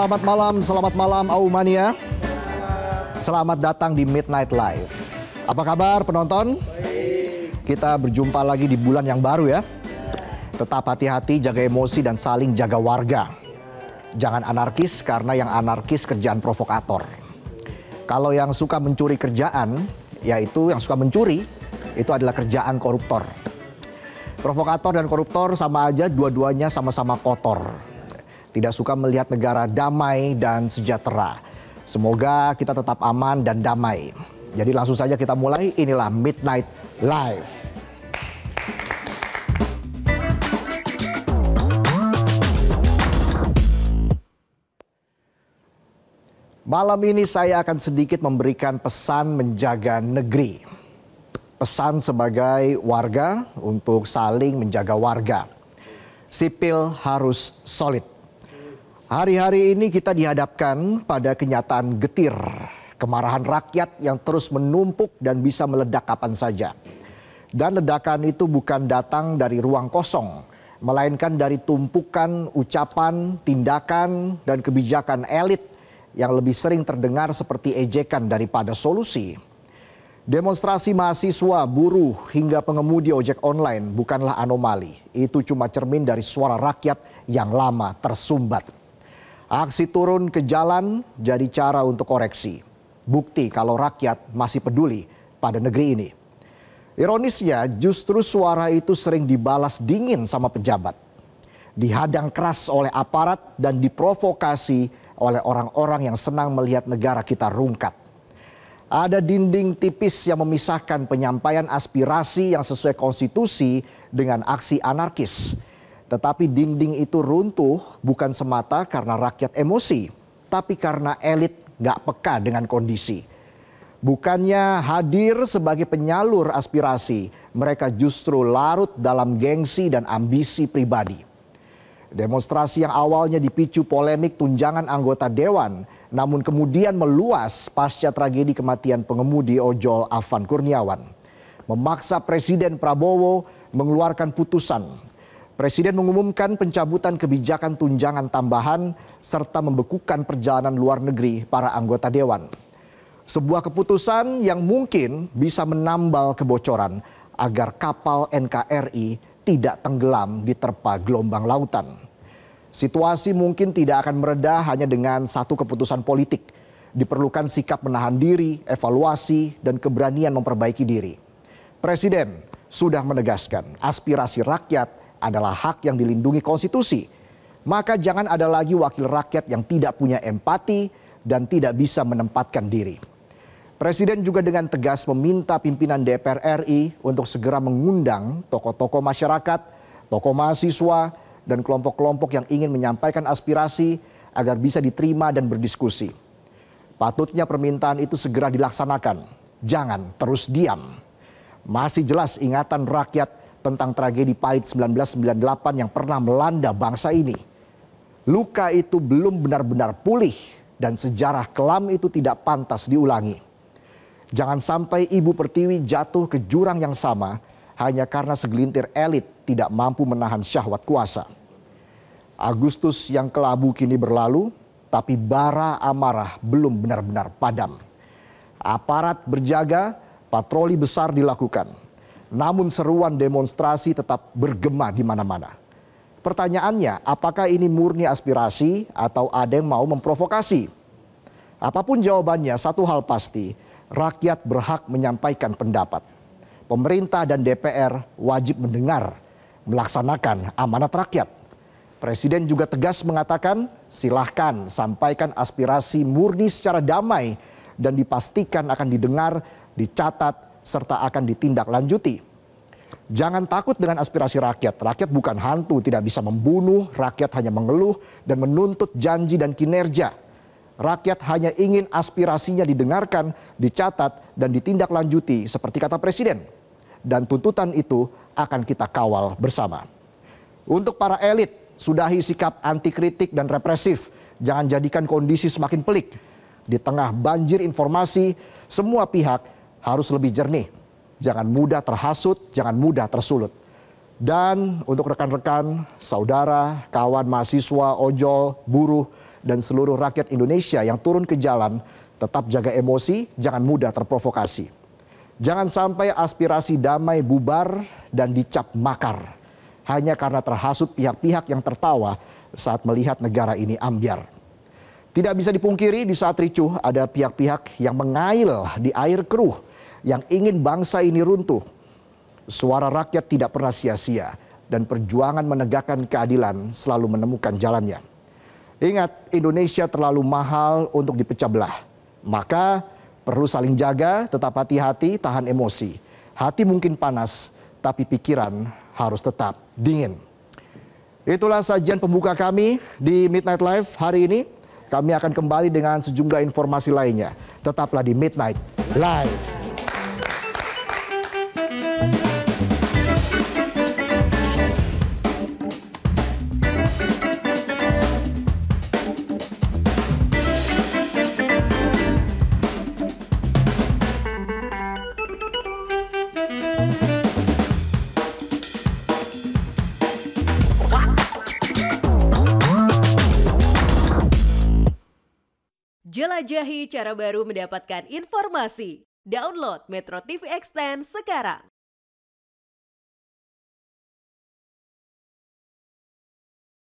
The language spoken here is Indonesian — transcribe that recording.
Selamat malam Aumania. Selamat datang di Midnight Live. Apa kabar penonton? Kita berjumpa lagi di bulan yang baru ya. Tetap hati-hati, jaga emosi dan saling jaga warga. Jangan anarkis karena yang anarkis kerjaan provokator. Kalau yang suka mencuri kerjaan, yaitu yang suka mencuri, itu adalah kerjaan koruptor. Provokator dan koruptor sama aja, dua-duanya sama-sama kotor. Tidak suka melihat negara damai dan sejahtera. Semoga kita tetap aman dan damai. Jadi langsung saja kita mulai, inilah Midnight Live. Malam ini saya akan sedikit memberikan pesan menjaga negeri. Pesan sebagai warga untuk saling menjaga warga. Sipil harus solid. Hari-hari ini kita dihadapkan pada kenyataan getir. Kemarahan rakyat yang terus menumpuk dan bisa meledak kapan saja. Dan ledakan itu bukan datang dari ruang kosong. Melainkan dari tumpukan ucapan, tindakan, dan kebijakan elit yang lebih sering terdengar seperti ejekan daripada solusi. Demonstrasi mahasiswa, buruh, hingga pengemudi ojek online bukanlah anomali. Itu cuma cermin dari suara rakyat yang lama tersumbat. Aksi turun ke jalan jadi cara untuk koreksi. Bukti kalau rakyat masih peduli pada negeri ini. Ironisnya justru suara itu sering dibalas dingin sama pejabat. Dihadang keras oleh aparat dan diprovokasi oleh orang-orang yang senang melihat negara kita rungkat. Ada dinding tipis yang memisahkan penyampaian aspirasi yang sesuai konstitusi dengan aksi anarkis. Tetapi dinding itu runtuh bukan semata karena rakyat emosi, tapi karena elit gak peka dengan kondisi. Bukannya hadir sebagai penyalur aspirasi, mereka justru larut dalam gengsi dan ambisi pribadi. Demonstrasi yang awalnya dipicu polemik tunjangan anggota dewan, namun kemudian meluas pasca tragedi kematian pengemudi ojol Afan Kurniawan. Memaksa Presiden Prabowo mengeluarkan putusan. Presiden mengumumkan pencabutan kebijakan tunjangan tambahan serta membekukan perjalanan luar negeri para anggota dewan. Sebuah keputusan yang mungkin bisa menambal kebocoran agar kapal NKRI tidak tenggelam diterpa gelombang lautan. Situasi mungkin tidak akan mereda hanya dengan satu keputusan politik. Diperlukan sikap menahan diri, evaluasi, dan keberanian memperbaiki diri. Presiden sudah menegaskan aspirasi rakyat adalah hak yang dilindungi konstitusi. Maka jangan ada lagi wakil rakyat yang tidak punya empati dan tidak bisa menempatkan diri. Presiden juga dengan tegas meminta pimpinan DPR RI untuk segera mengundang tokoh-tokoh masyarakat, tokoh mahasiswa, dan kelompok-kelompok yang ingin menyampaikan aspirasi agar bisa diterima dan berdiskusi. Patutnya permintaan itu segera dilaksanakan. Jangan terus diam. Masih jelas ingatan rakyat tentang tragedi pahit 1998 yang pernah melanda bangsa ini. Luka itu belum benar-benar pulih dan sejarah kelam itu tidak pantas diulangi. Jangan sampai Ibu Pertiwi jatuh ke jurang yang sama hanya karena segelintir elit tidak mampu menahan syahwat kuasa. Agustus yang kelabu kini berlalu, tapi bara amarah belum benar-benar padam. Aparat berjaga, patroli besar dilakukan. Namun seruan demonstrasi tetap bergema di mana-mana. Pertanyaannya, apakah ini murni aspirasi atau ada yang mau memprovokasi? Apapun jawabannya, satu hal pasti, rakyat berhak menyampaikan pendapat. Pemerintah dan DPR wajib mendengar, melaksanakan amanat rakyat. Presiden juga tegas mengatakan, silahkan sampaikan aspirasi murni secara damai dan dipastikan akan didengar, dicatat, serta akan ditindaklanjuti. Jangan takut dengan aspirasi rakyat. Rakyat bukan hantu, tidak bisa membunuh. Rakyat hanya mengeluh dan menuntut janji dan kinerja. Rakyat hanya ingin aspirasinya didengarkan, dicatat, dan ditindaklanjuti seperti kata Presiden. Dan tuntutan itu akan kita kawal bersama. Untuk para elit, sudahi sikap anti kritik dan represif. Jangan jadikan kondisi semakin pelik. Di tengah banjir informasi, semua pihak harus lebih jernih. Jangan mudah terhasut, jangan mudah tersulut. Dan untuk rekan-rekan, saudara, kawan mahasiswa, ojol, buruh dan seluruh rakyat Indonesia yang turun ke jalan tetap jaga emosi, jangan mudah terprovokasi. Jangan sampai aspirasi damai bubar dan dicap makar hanya karena terhasut pihak-pihak yang tertawa saat melihat negara ini ambyar. Tidak bisa dipungkiri di saat ricuh ada pihak-pihak yang mengail di air keruh yang ingin bangsa ini runtuh. Suara rakyat tidak pernah sia-sia dan perjuangan menegakkan keadilan selalu menemukan jalannya. Ingat, Indonesia terlalu mahal untuk dipecah belah. Maka perlu saling jaga, tetap hati-hati, tahan emosi. Hati mungkin panas, tapi pikiran harus tetap dingin. Itulah sajian pembuka kami di Midnight Live hari ini. Kami akan kembali dengan sejumlah informasi lainnya. Tetaplah di Midnight Live. Jelajahi cara baru mendapatkan informasi. Download Metro TV Extend sekarang.